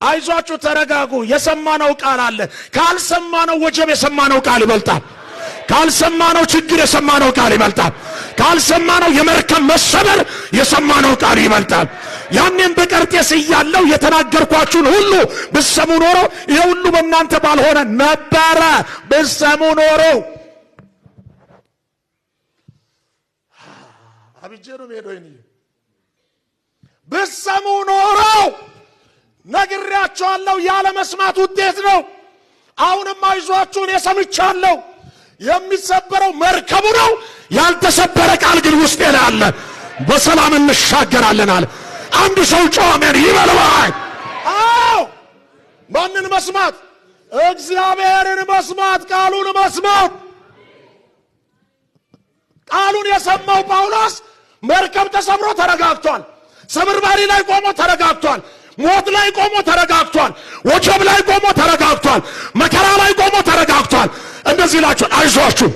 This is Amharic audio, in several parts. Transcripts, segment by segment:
አይዟችሁ ተረጋጉ የሰማነው ቃል አለ ካልሰማነው ወጀብ የሰማነው ቃል ይበልጣል ካልሰማነው ችግር የሰማነው ቃል ይበልጣል ካልሰማነው የመርከብ መሰበር የሰማነው ቃል ይበልጣል ያንን በቀርጤስ ይያለው የተናገርኳችሁን ሁሉ በሰሙ ኖሮ ይሁሉ በእናንተ ባልሆነ ነበር በሰሙ ኖሮ አብጀሩ ሄዶይኒ በሰሙ ኖሮ ነግሬያችኋለሁ ያለ መስማት ውጤት ነው አሁንም አይዟችሁ እኔ ሰምቻለሁ የሚሰበረው መርከቡ ነው ያልተሰበረ ቃል ግን ውስጥ ያለ በሰላም እንሻገራለን አለ አንድ ሰው ጮመን ይበልባይ አው ማንን መስማት እግዚአብሔርን መስማት ቃሉን መስማት ቃሉን የሰማው ጳውሎስ መርከብ ተሰብሮ ተረጋግቷል ሰብርባሪ ላይ ቆሞ ተረጋግቷል ሞት ላይ ቆሞ ተረጋግቷል ወጀብ ላይ ቆሞ ተረጋግቷል መከራ ላይ ቆሞ ተረጋግቷል እንደዚህ ላችሁ አይዟችሁ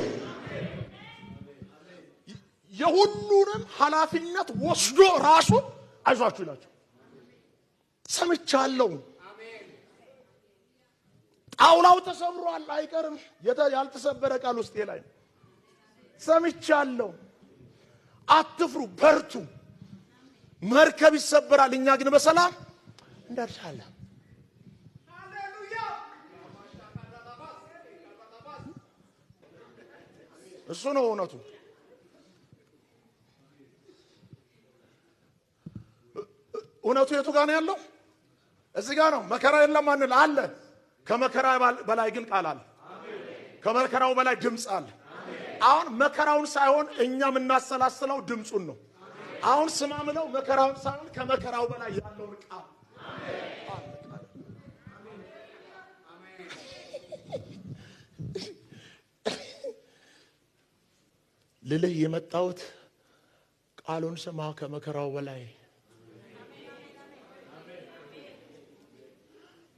የሁሉንም ሐላፊነት ወስዶ ራሱ አይዟችሁ ይላችሁ ሰምቻለሁ አሜን ጣውላው ተሰብሯል አይቀርም ያልተሰበረ ቃል ውስጥ ላይ ሰምቻለሁ አትፍሩ በርቱ መርከብ ይሰበራል እኛ ግን በሰላም እንደርሳለን ሃሌሉያ እሱ ነው እውነቱ እውነቱ የቱ ጋር ነው ያለው እዚህ ጋር ነው መከራ የለም አንል አለ ከመከራ በላይ ግን ቃል አለ ከመከራው በላይ ድምጽ አለ አሁን መከራውን ሳይሆን እኛም እናሰላስለው ድምጹን ነው አሁን ስማምለው መከራውን ሳይሆን ከመከራው በላይ ያለው ቃል ልልህ የመጣሁት ቃሉን ስማ ከመከራው በላይ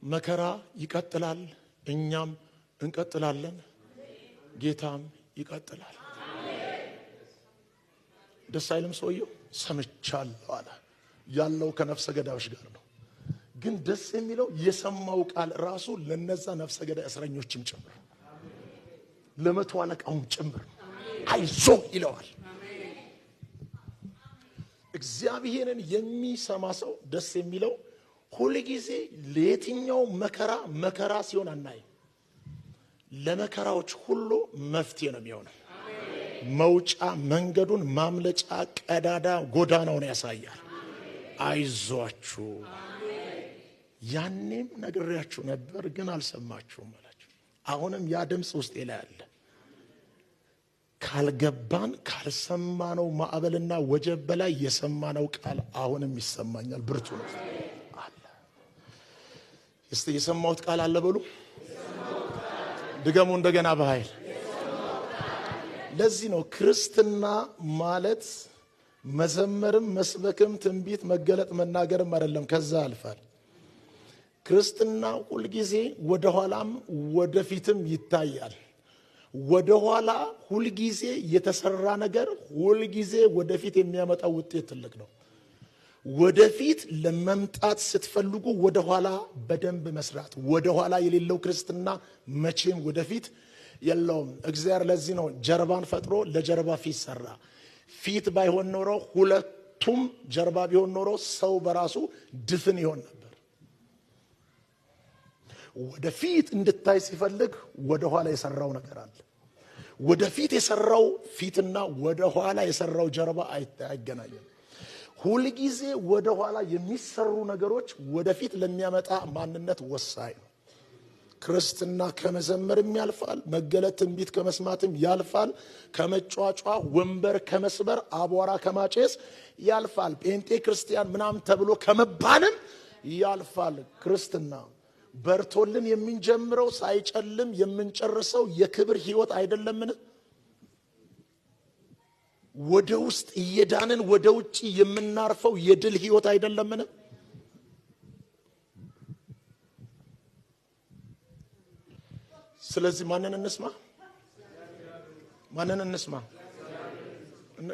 መከራ ይቀጥላል እኛም እንቀጥላለን ጌታም ይቀጥላል ደስ አይልም ሰውየው ሰምቻለሁ አለ ያለው ከነፍሰ ገዳዮች ጋር ነው ግን ደስ የሚለው የሰማው ቃል ራሱ ለነዛ ነፍሰ ገዳይ እስረኞችም ጭምር ለመቶ አለቃውም ጭምር አይዞ ይለዋል እግዚአብሔርን የሚሰማ ሰው ደስ የሚለው ሁሉ ጊዜ ለየትኛው መከራ ሲሆን አናይ ለመከራዎች ሁሉ መፍትሄ ነው የሚሆነው መውጫ መንገዱን ማምለጫ ቀዳዳ ጎዳናውን ያሳያል አይዟችሁ ያኔም ነግሬያችሁ ነበር ግን አልሰማችሁም አላችሁ አሁንም ያ ድምጽ ውስጥ ይላል ካልገባን ካልሰማነው ማዕበልና ወጀብ በላይ የሰማነው ቃል አሁንም ይሰማኛል ብርቱ ነው አለ እስቲ የሰማሁት ቃል አለ በሉ ድገሙ እንደገና በኃይል ለዚህ ነው ክርስትና ማለት መዘመርም መስበክም ትንቢት መገለጥ መናገርም አይደለም ከዛ አልፋል ክርስትና ሁሉ ጊዜ ወደ ኋላም ወደፊትም ይታያል ወደ ኋላ ሁሉ ጊዜ የተሰራ ነገር ሁሉ ጊዜ ወደፊት የሚያመጣው ውጤት ትልቅ ነው ወደፊት ለመምጣት ስትፈልጉ ወደ ኋላ በደንብ መስራት ወደ ኋላ የሌለው ክርስትና መቼም ወደፊት የለውም እግዚአብሔር ለዚህ ነው ጀርባን ፈጥሮ ለጀርባ ፊት ሰራ ፊት ባይሆን ኖሮ ሁለቱም ጀርባ ቢሆን ኖሮ ሰው በራሱ ድፍን ይሆን ነበር ወደፊት እንድታይ ሲፈልግ ወደ ኋላ የሰራው ነገር አለ ወደፊት የሰራው ፊትና ወደ ኋላ የሰራው ጀርባ አይገናኝም ሁሉ ጊዜ ወደ ኋላ የሚሰሩ ነገሮች ወደፊት ለሚያመጣ ማንነት ወሳኝ ነው ክርስትና ከመዘመርም ያልፋል መገለጥ ትንቢት ከመስማትም ያልፋል ከመጫጫ ወንበር ከመስበር አቧራ ከማጨስ ያልፋል ጴንጤ ክርስቲያን ምናም ተብሎ ከመባልም ያልፋል ክርስትና በርቶልን የምንጀምረው ሳይጨልም የምንጨርሰው የክብር ህይወት አይደለምን ወደ ውስጥ እየዳንን ወደ ውጪ የምናርፈው የድል ህይወት አይደለምን ስለዚህ ማንን እንስማ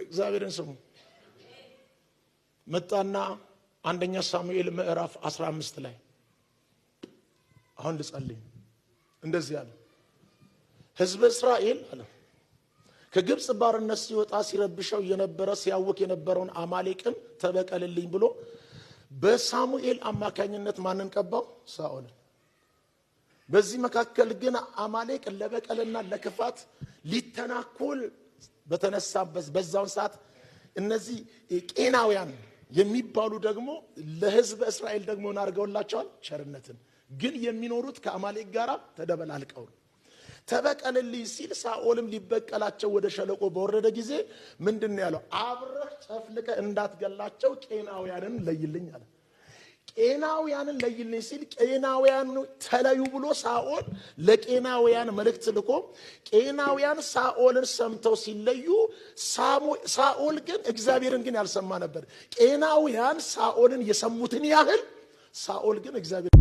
እግዚአብሔርን ስሙ መጣና አንደኛ ሳሙኤል ምዕራፍ 15 ላይ አሁን ልጸልይ እንደዚህ አለ ሕዝበ እስራኤል አለ ከግብጽ ባርነት ሲወጣ ሲረብሸው የነበረ ሲያውክ የነበረውን አማሌቅን ተበቀልልኝ ብሎ በሳሙኤል አማካኝነት ማንን ቀባው ሳኦል በዚህ መካከል ግን አማሌቅ ለበቀልና ለክፋት ሊተናኮል በተነሳበት በዛው ሰዓት እነዚህ ቄናውያን የሚባሉ ደግሞ ለሕዝብ እስራኤል ደግሞ እናርገውላቸዋል ቸርነትን ግን የሚኖሩት ከአማሌቅ ጋራ ተደበላልቀው ተበቀልልኝ ሲል ሳኦልም ሊበቀላቸው ወደ ሸለቆ በወረደ ጊዜ ምንድነው ያለው አብረህ ጨፍልቀ እንዳትገላቸው ቄናውያንን ለይልኝ አለ ቄናውያንን ለይልኝ ሲል ቄናውያን ተለዩ ብሎ ሳኦል ለቄናውያን መልእክት ልኮ ቄናውያን ሳኦልን ሰምተው ሲለዩ ሳኦል ግን እግዚአብሔርን ግን ያልሰማ ነበር ቄናውያን ሳኦልን የሰሙትን ያህል ሳኦል ግን እግዚአብሔር